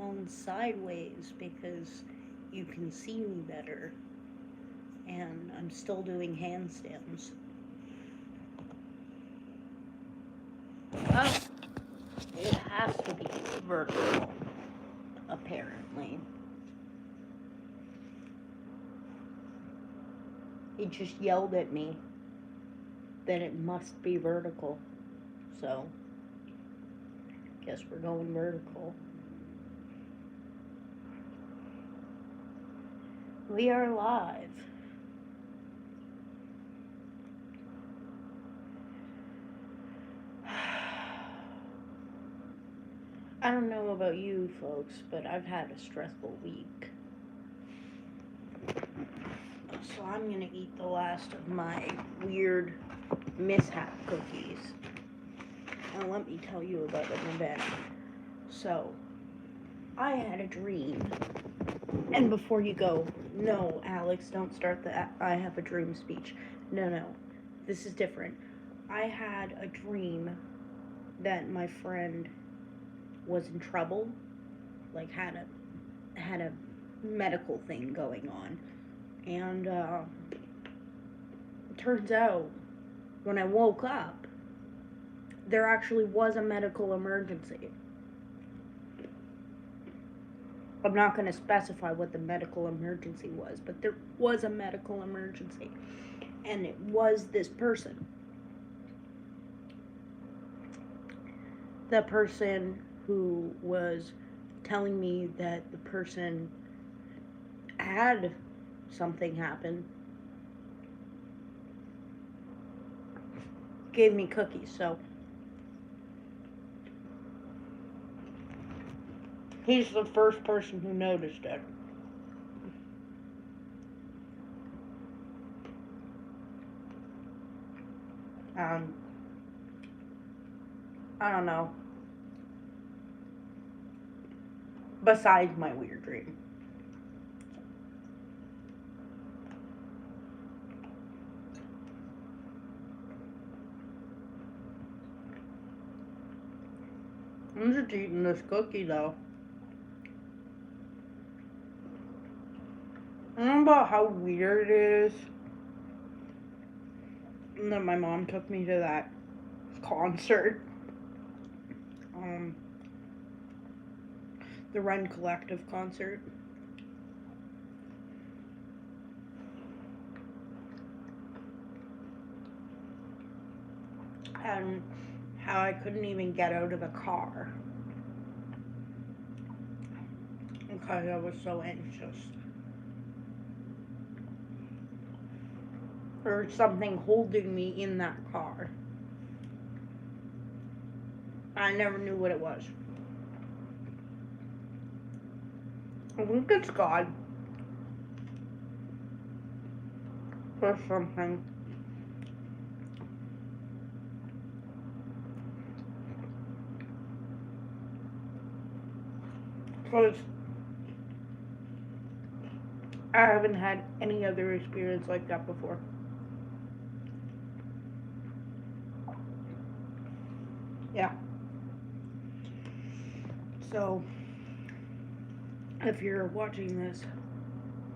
microphone sideways because you can see me better, and I'm still doing handstands. Oh, it has to be vertical, apparently. It just yelled at me that it must be vertical. So, guess we're going vertical. We are live. I don't know about you folks, but I've had a stressful week. So I'm going to eat the last of my weird mishap cookies. And let me tell you about an event. So, I had a dream. And before you go, no, Alex, don't start the I have a dream speech. No. This is different. I had a dream that my friend was in trouble, like had a medical thing going on. And turns out when I woke up, there actually was a medical emergency. I'm not going to specify what the medical emergency was, but there was a medical emergency. And it was this person. The person who was telling me that the person had something happen gave me cookies. So he's the first person who noticed it. I don't know. Besides my weird dream. I'm just eating this cookie though. I don't know about how weird it is that my mom took me to that concert. The Run Collective concert. And how I couldn't even get out of the car because I was so anxious. There was something holding me in that car. I never knew what it was. I think it's God. Or something. Because I haven't had any other experience like that before. Yeah. So, if you're watching this,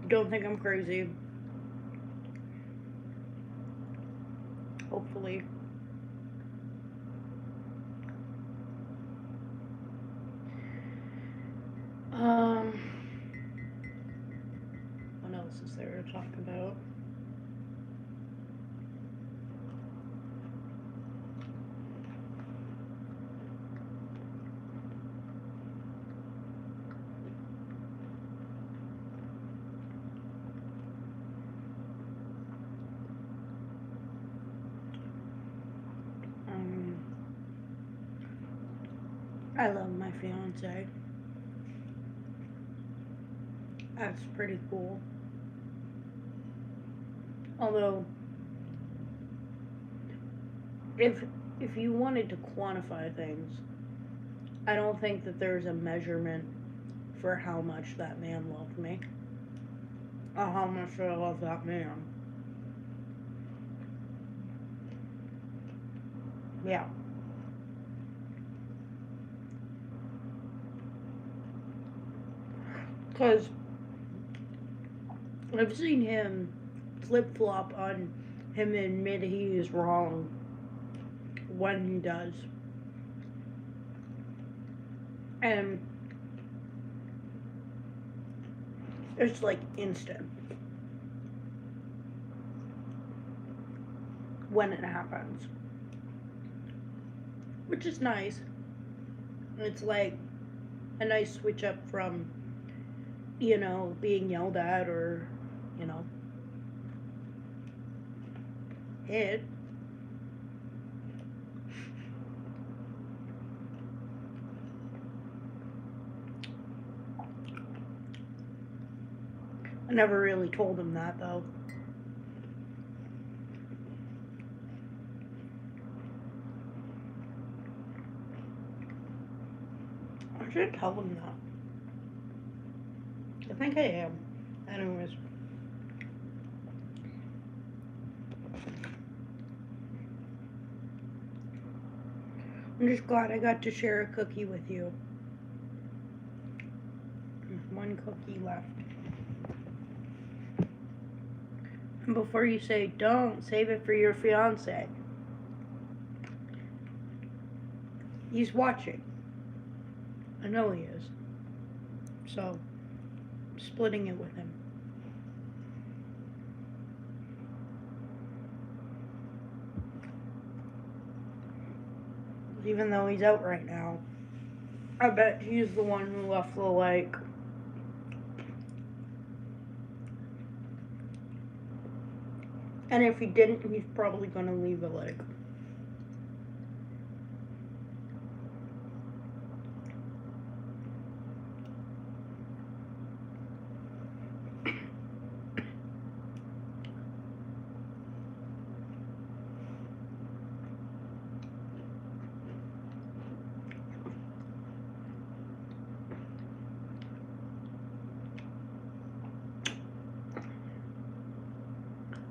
don't think I'm crazy. Hopefully. What else is there to talk about? I love my fiance. That's pretty cool. Although, if if you wanted to quantify things, I don't think that there's a measurement for how much that man loved me. Or how much I love that man. Yeah. Because I've seen him flip-flop on him admit he is wrong when he does. And it's like instant when it happens, which is nice. It's like a nice switch up from, being yelled at or, hit. I never really told him that, though. I should tell him that. I think I am. Anyways. I'm just glad I got to share a cookie with you. There's one cookie left. And before you say, don't, save it for your fiance. He's watching. I know he is. So, I'm splitting it with him. Even though he's out right now, I bet he's the one who left the like. And if he didn't, he's probably gonna leave a like.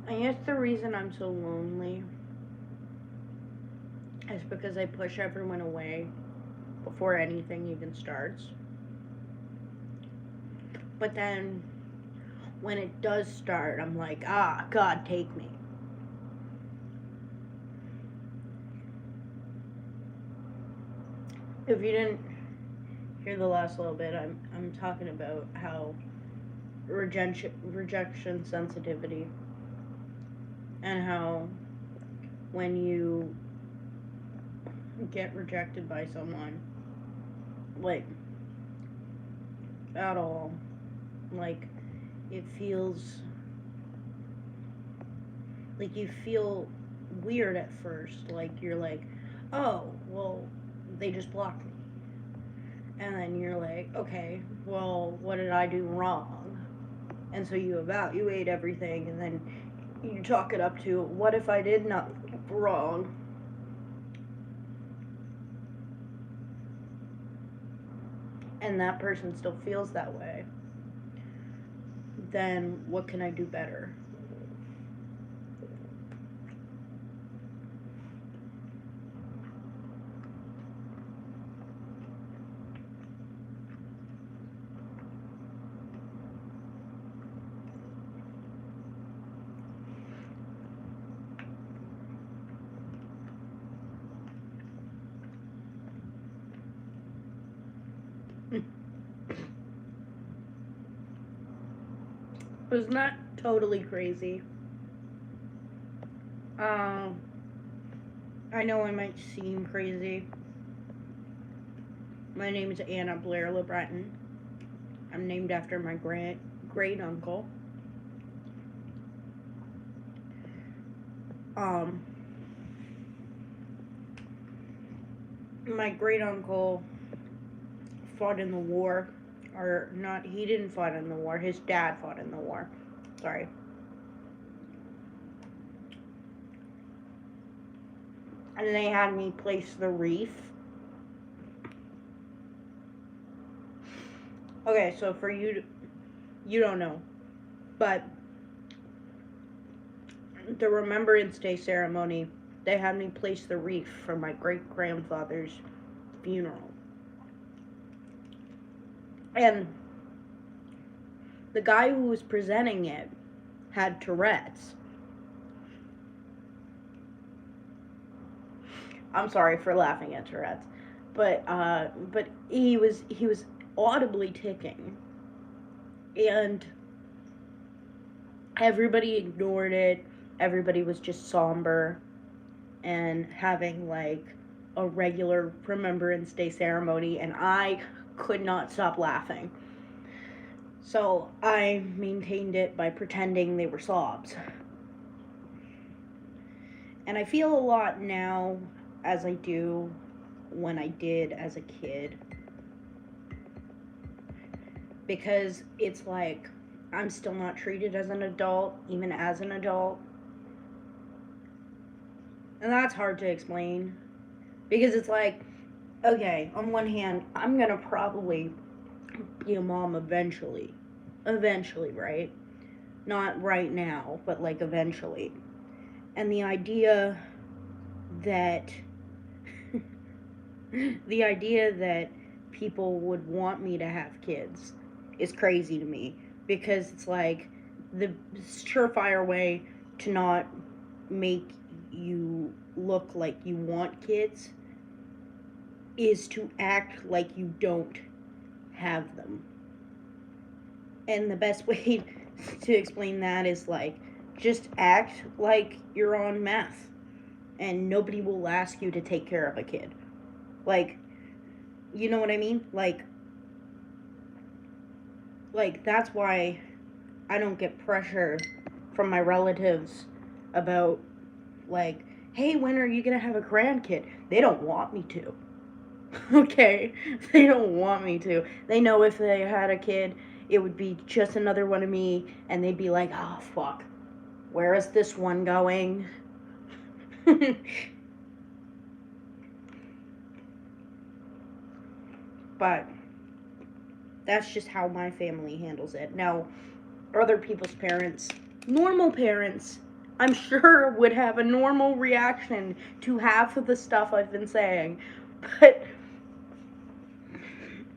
I guess the reason I'm so lonely is because I push everyone away before anything even starts. But then when it does start, I'm like, God, take me. If you didn't hear the last little bit, I'm talking about how rejection sensitivity, and how when you get rejected by someone, like, at all, like, it feels like you feel weird at first. Like, you're like, oh, well, they just blocked me. And then you're like, okay, well, what did I do wrong? And so you evaluate everything, and then you chalk it up to, what if I did nothing wrong? And that person still feels that way. Then what can I do better? Isn't that totally crazy? I know I might seem crazy. My name is Anna Blair LeBreton. I'm named after my great uncle. My great uncle fought in the war, or not, he didn't fight in the war, his dad fought in the war. Sorry. And they had me place the wreath. Okay, so for you don't know, but the Remembrance Day ceremony, they had me place the wreath for my great-grandfather's funeral. And the guy who was presenting it had Tourette's. I'm sorry for laughing at Tourette's, but he was audibly ticking, and everybody ignored it. Everybody was just somber and having like a regular Remembrance Day ceremony, and I could not stop laughing. So I maintained it by pretending they were sobs. And I feel a lot now as I do when I did as a kid. Because it's like I'm still not treated as an adult, even as an adult. And that's hard to explain. Because it's like, okay, on one hand, I'm gonna probably be a mom eventually. Eventually, right? Not right now, but like eventually. And the idea that people would want me to have kids is crazy to me, because it's like the surefire way to not make you look like you want kids is to act like you don't have them. And the best way to explain that is like, just act like you're on meth and nobody will ask you to take care of a kid. Like, you know what I mean? Like that's why I don't get pressure from my relatives about like, hey, when are you gonna have a grandkid? They don't want me to. Okay? They don't want me to. They know if they had a kid, it would be just another one of me, and they'd be like, oh, fuck. Where is this one going? But that's just how my family handles it. Now, other people's parents, normal parents, I'm sure would have a normal reaction to half of the stuff I've been saying. But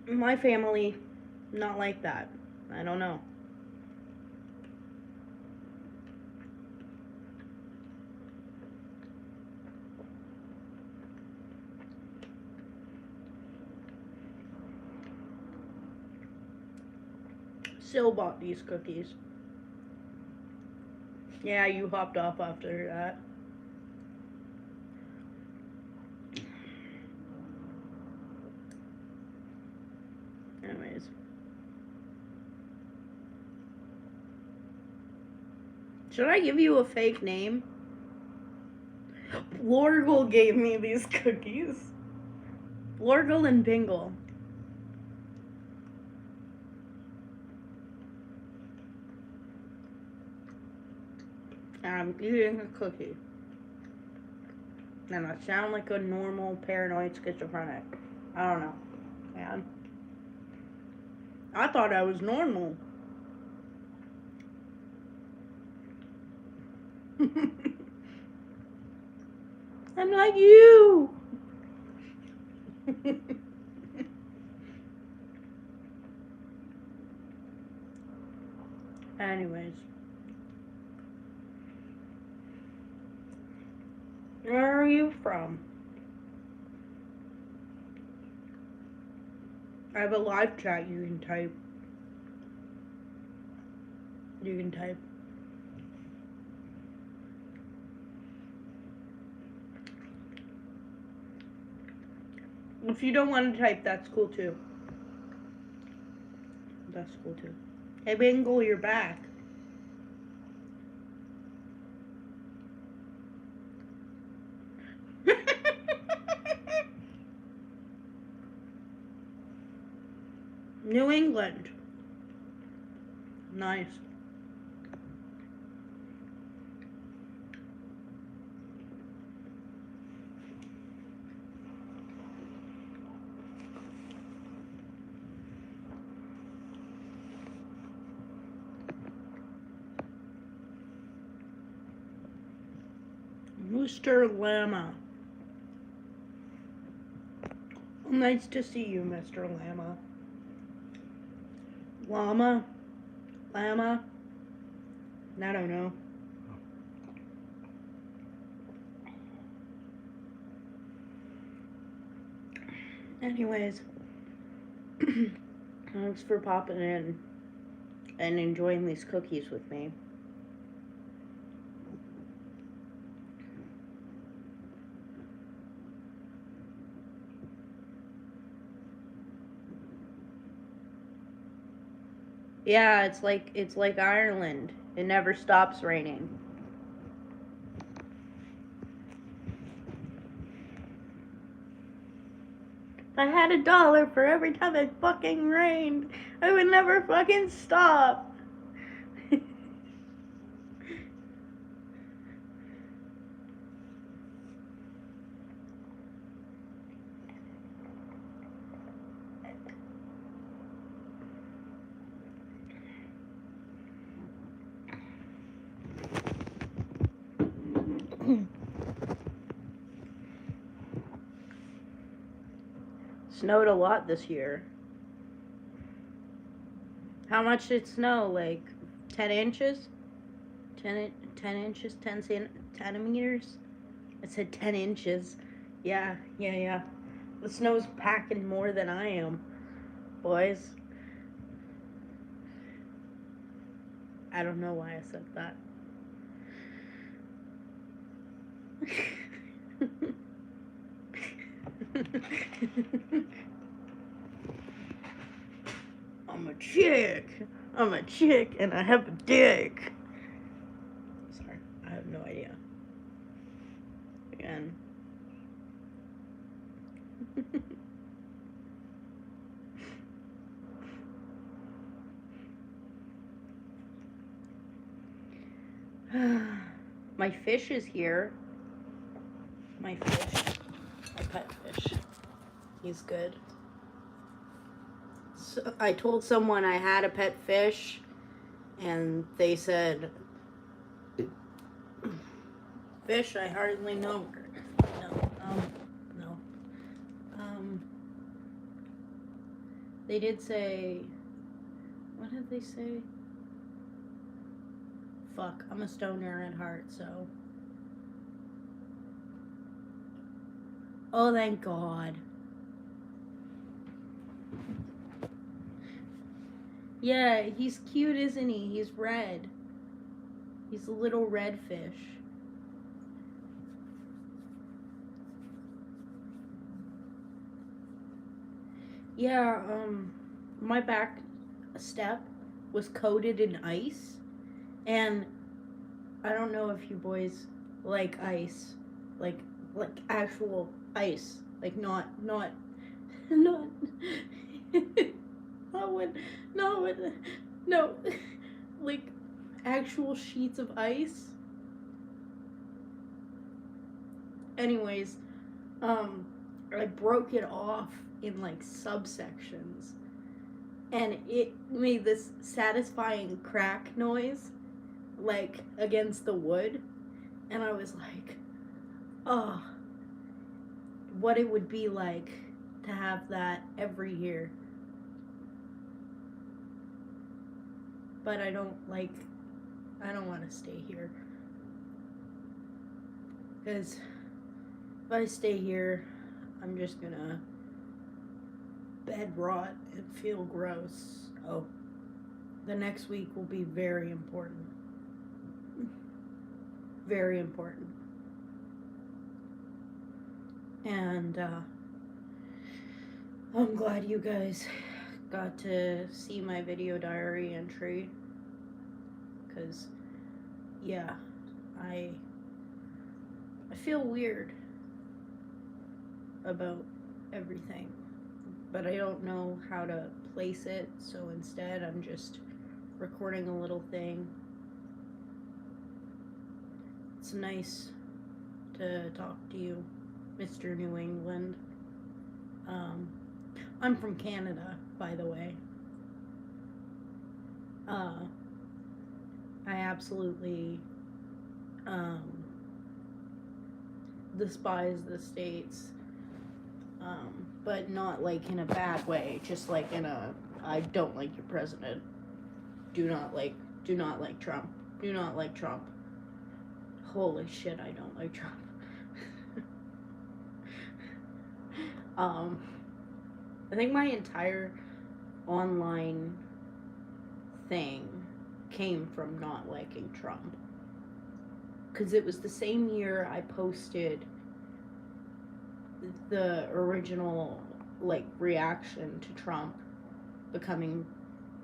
my family, not like that. I don't know. Still bought these cookies. Yeah, you hopped off after that. Anyways. Should I give you a fake name? Lorgle gave me these cookies. Lorgle and Bingle. And I'm eating a cookie. And I sound like a normal paranoid schizophrenic. I don't know, man. I thought I was normal. I'm like you. Anyways. Where are you from? I have a live chat you can type. You can type. If you don't want to type, that's cool too. That's cool too. Hey, Bingle, you're back. New England. Nice. Mr. Llama. Nice to see you, Mr. Llama. Llama? llama. I don't know. Anyways, thanks for popping in and enjoying these cookies with me. Yeah, it's like Ireland. It never stops raining. If I had $1 for every time it fucking rained, I would never fucking stop. Snowed a lot this year. How much did it snow? Like 10 inches? 10 inches? 10 centimeters? I said 10 inches. Yeah. The snow's packing more than I am, boys. I don't know why I said that. I'm a chick, and I have a dick. Sorry, I have no idea. Again. My fish is here. My pet fish. He's good. So I told someone I had a pet fish, and they said, "Fish, I hardly know her." No. They did say, what did they say? Fuck, I'm a stoner at heart, so. Oh, thank God. Yeah, he's cute, isn't he? He's red. He's a little red fish. Yeah, my back step was coated in ice, and I don't know if you boys like ice, like actual ice, like not no, like actual sheets of ice. Anyways, I broke it off in like subsections, and it made this satisfying crack noise, like against the wood, and I was like, oh, what it would be like to have that every year. But I don't want to stay here, because if I stay here, I'm just gonna bed rot and feel gross. Oh, the next week will be very important. Very important. And I'm glad you guys got to see my video diary entry, because yeah, I feel weird about everything, but I don't know how to place it, so instead I'm just recording a little thing. It's nice to talk to you, Mr. New England. I'm from Canada, by the way. I absolutely despise the States, but not like in a bad way, just like in a I don't like your president do not like Trump. Do not like Trump. Holy shit, I don't like Trump. I think my entire online thing came from not liking Trump. Because it was the same year I posted the original, like, reaction to Trump becoming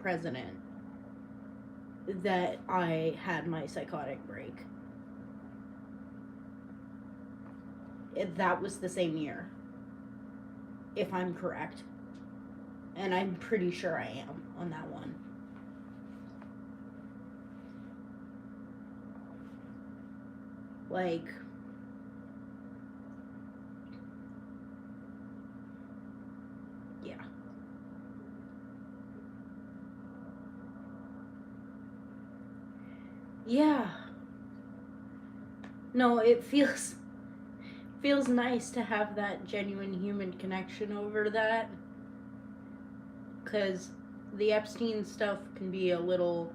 president that I had my psychotic break. That was the same year, if I'm correct. And I'm pretty sure I am on that one. Like, yeah. Yeah. No, it feels nice to have that genuine human connection over that. Because the Epstein stuff can be a little...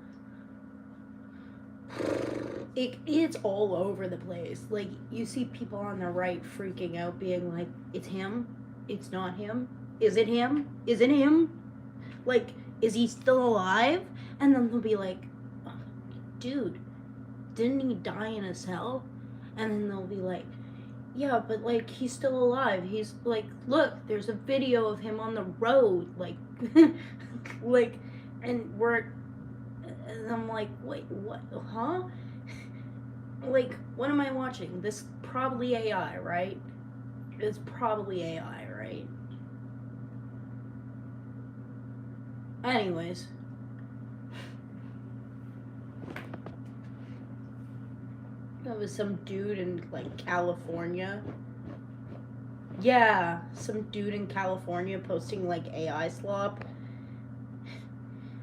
It's all over the place. Like, you see people on the right freaking out, being like, it's him? It's not him? Is it him? Is it him? Like, is he still alive? And then they'll be like, oh, dude, didn't he die in a cell? And then they'll be like, yeah, but, like, he's still alive. He's, like, look, there's a video of him on the road, like, like, and I'm like, wait, what, huh? Like, what am I watching? This probably AI, right? It's probably AI, right? Anyways. That was some dude in, like, California. Yeah, some dude in California posting, like, AI slop.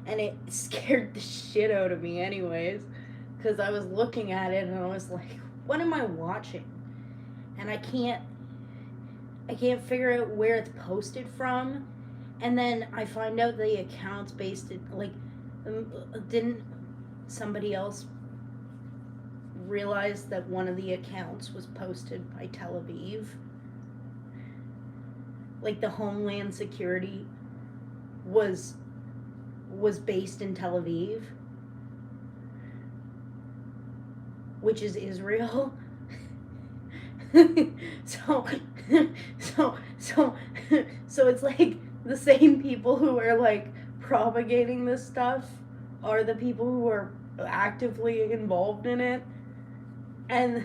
And it scared the shit out of me anyways. Because I was looking at it and I was like, what am I watching? And I can't figure out where it's posted from. And then I find out the account's based in, like, didn't somebody else realize that one of the accounts was posted by Tel Aviv? Like, the Homeland Security was based in Tel Aviv, which is Israel. so it's like the same people who are, like, propagating this stuff are the people who are actively involved in it, and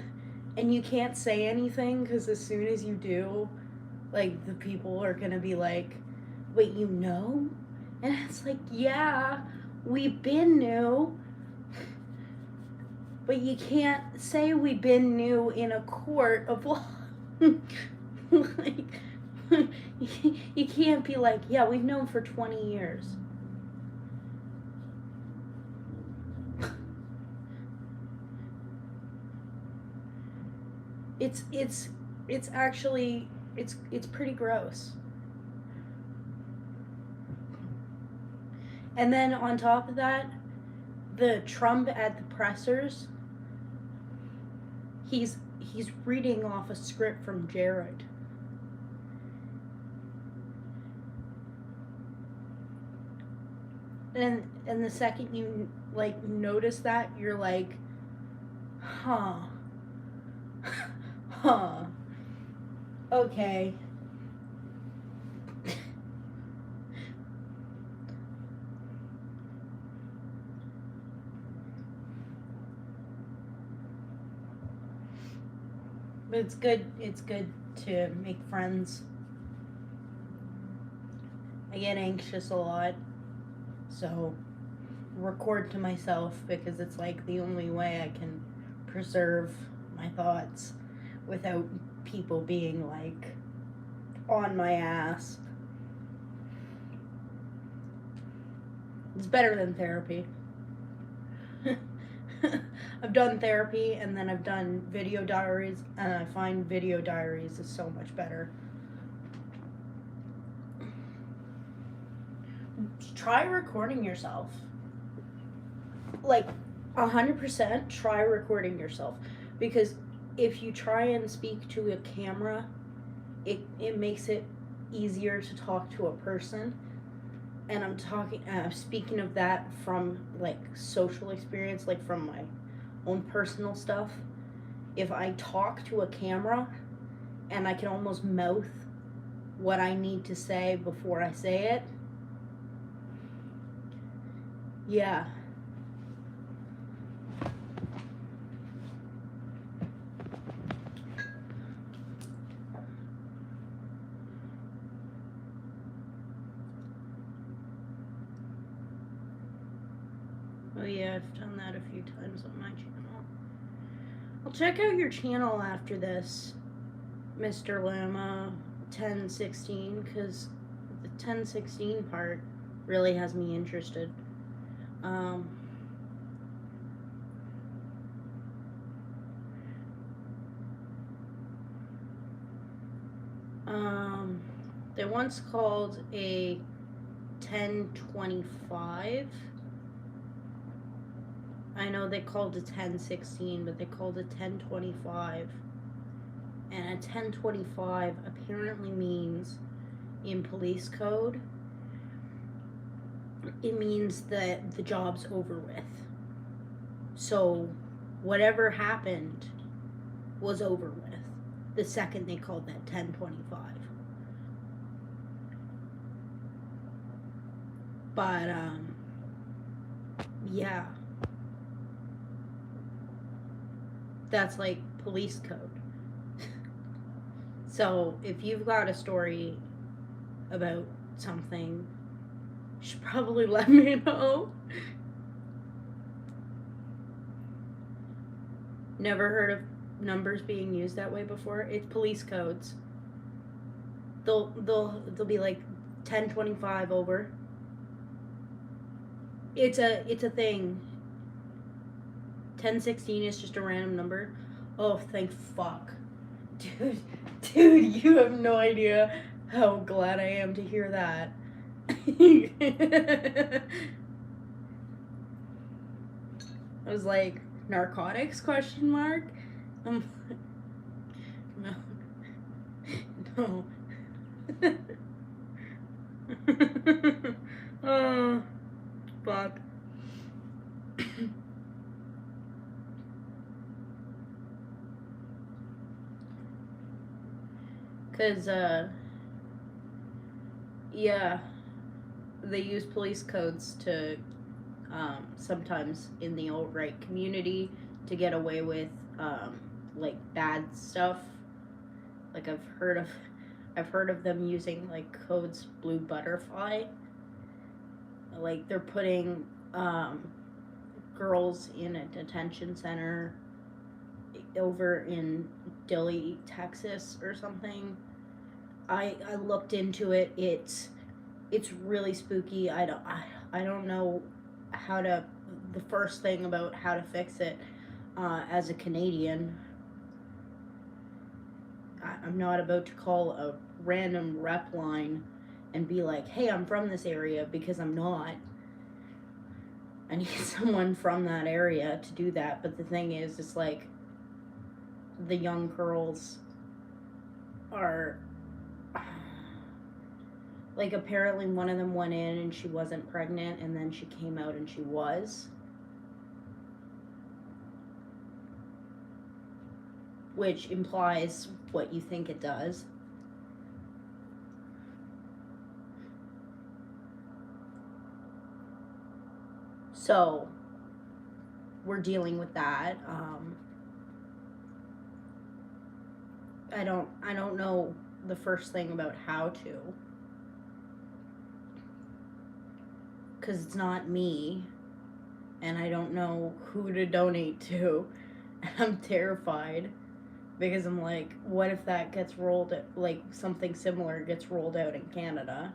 you can't say anything, because as soon as you do, like, the people are gonna be like, wait, you know? And it's like, yeah, we've been new. But you can't say we've been new in a court of law. Like, you can't be like, yeah, we've known for 20 years. It's actually, it's pretty gross. And then on top of that, the Trump at the pressers, he's reading off a script from Jared. And the second you, like, notice that, you're like, huh. Huh. Okay. But it's good to make friends. I get anxious a lot, so record to myself, because it's like the only way I can preserve my thoughts without people being, like, on my ass. It's better than therapy. I've done therapy, and then I've done video diaries, and I find video diaries is so much better. Try recording yourself. like 100% try recording yourself, because if you try and speak to a camera, it makes it easier to talk to a person. And I'm talking speaking of that from like social experience, like from my own personal stuff. If I talk to a camera and I can almost mouth what I need to say before I say it, yeah. Oh yeah, I've done that a few times on my channel. I'll check out your channel after this, Mr. Lama 1016, because the 1016 part really has me interested. They once called a 1025. I know they called it 1016, but they called it 1025. And a 1025 apparently means, in police code, it means that the job's over with. So whatever happened was over with the second they called that 1025. But yeah, that's like police code. So if you've got a story about something, you should probably let me know. Never heard of numbers being used that way before. It's police codes. They'll be like 1025 over. It's a thing. 1016 is just a random number. Oh, thank fuck. Dude, you have no idea how glad I am to hear that. I was like, narcotics, question mark? No. No. Oh, fuck. Because, yeah, they use police codes to, sometimes in the alt-right community to get away with, like, bad stuff. Like, I've heard of them using, like, codes Blue Butterfly. Like, they're putting, girls in a detention center over in Dilley, Texas or something. I looked into it. It's really spooky. I don't know how to, the first thing about how to fix it, as a Canadian. I'm not about to call a random rep line and be like, hey, I'm from this area, because I'm not. I need someone from that area to do that. But the thing is, it's like, the young girls are, like, apparently one of them went in and she wasn't pregnant, and then she came out and she was. Which implies what you think it does. So, we're dealing with that. I don't know the first thing about how to, because it's not me, and I don't know who to donate to, and I'm terrified, because I'm like, what if that gets rolled, like, something similar gets rolled out in Canada?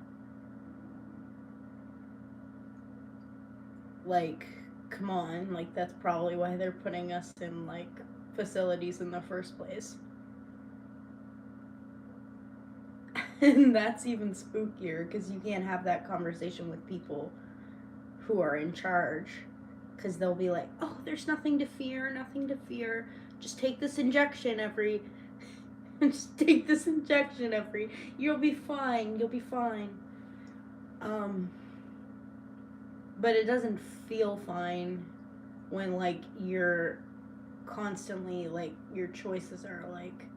Like, come on, like, that's probably why they're putting us in, like, facilities in the first place. And that's even spookier, because you can't have that conversation with people who are in charge. because they'll be like, oh, there's nothing to fear, nothing to fear. Just take this injection every. Just take this injection every. You'll be fine. You'll be fine. But it doesn't feel fine when like you're constantly like your choices are like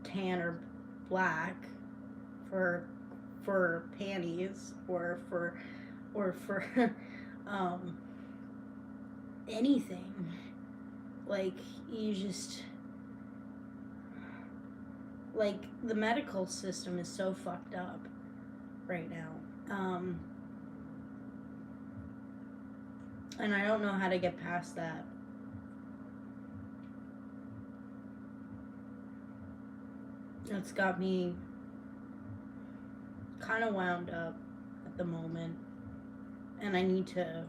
tan or black for panties or for anything. Like you just like the medical system is so fucked up right now. And I don't know how to get past that. It's got me kind of wound up at the moment, and I need to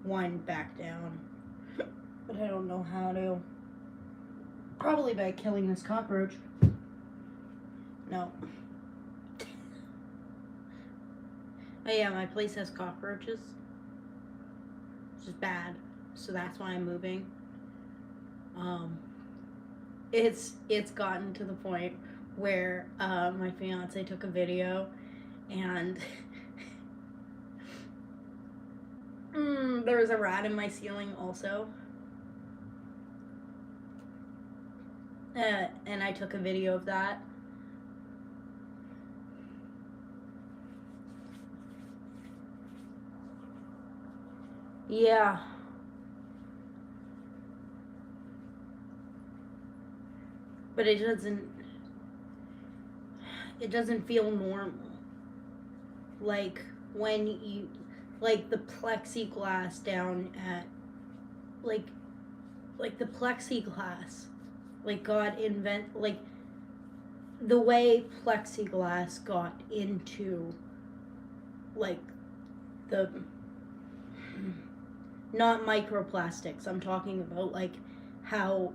wind back down, but I don't know how to. Probably by killing this cockroach. No. Oh yeah, my place has cockroaches, which is bad, so that's why I'm moving. It's gotten to the point where my fiance took a video and there was a rat in my ceiling also. And I took a video of that. Yeah. But it doesn't feel normal. Like when you, like the plexiglass down at, like the plexiglass, like like the way plexiglass got into, like the, not microplastics, I'm talking about like how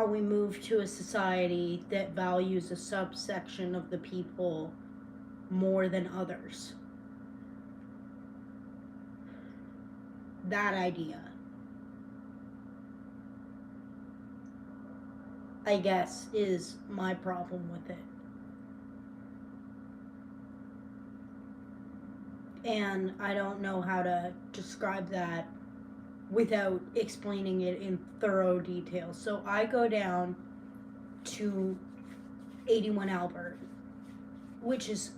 we move to a society that values a subsection of the people more than others. That idea, I guess, is my problem with it. And I don't know how to describe that without explaining it in thorough detail. So I go down to 81 Albert, which is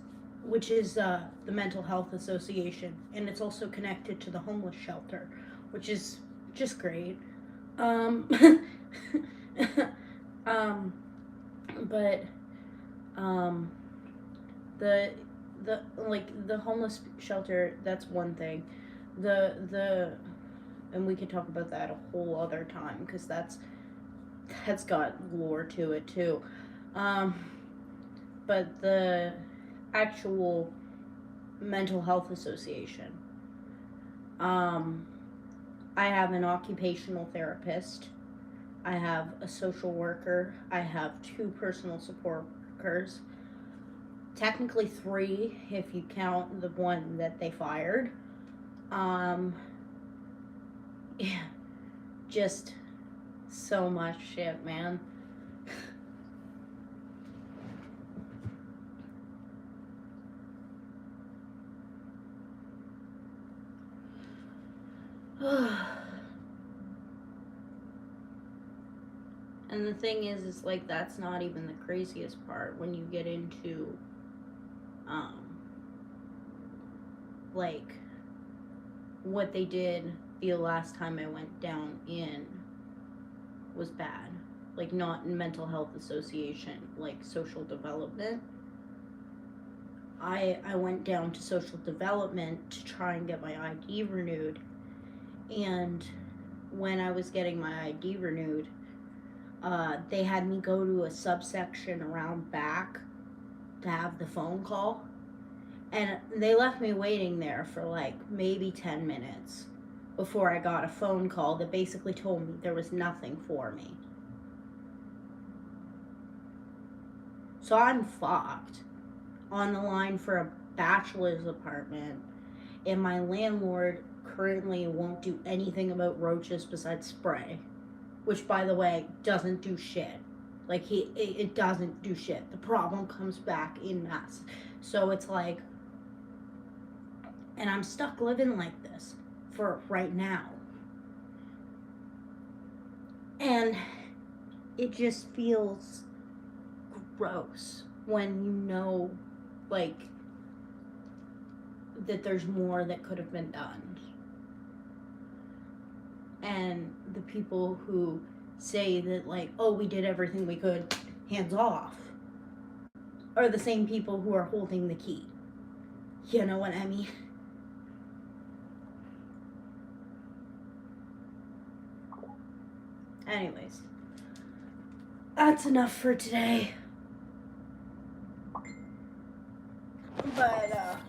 the Mental Health Association, and it's also connected to the homeless shelter, which is just great. But the homeless shelter, that's one thing. And we could talk about that a whole other time, because that's got lore to it too. But the actual Mental Health Association, I have an occupational therapist, I have a social worker, I have 2 personal support workers, technically 3 if you count the one that they fired. Yeah, just so much shit, man. And the thing is like that's not even the craziest part when you get into like what they did the last time I went down in was bad. Like not in mental health association, like social development. I went down to social development to try and get my ID renewed, and when I was getting my ID renewed, they had me go to a subsection around back to have the phone call, and they left me waiting there for like maybe 10 minutes before I got a phone call that basically told me there was nothing for me. So I'm fucked, on the line for a bachelor's apartment, and my landlord currently won't do anything about roaches besides spray, which, by the way, doesn't do shit. Like, it doesn't do shit. The problem comes back in mass. So it's like, and I'm stuck living like this for right now. And it just feels gross when you know, like, that there's more that could have been done. And the people who say that, like, oh, we did everything we could, hands off, are the same people who are holding the key. You know what I mean? Anyways, that's enough for today. But,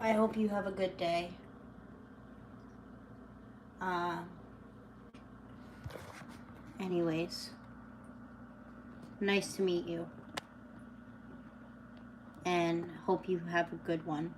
I hope you have a good day. Anyways, nice to meet you. And hope you have a good one.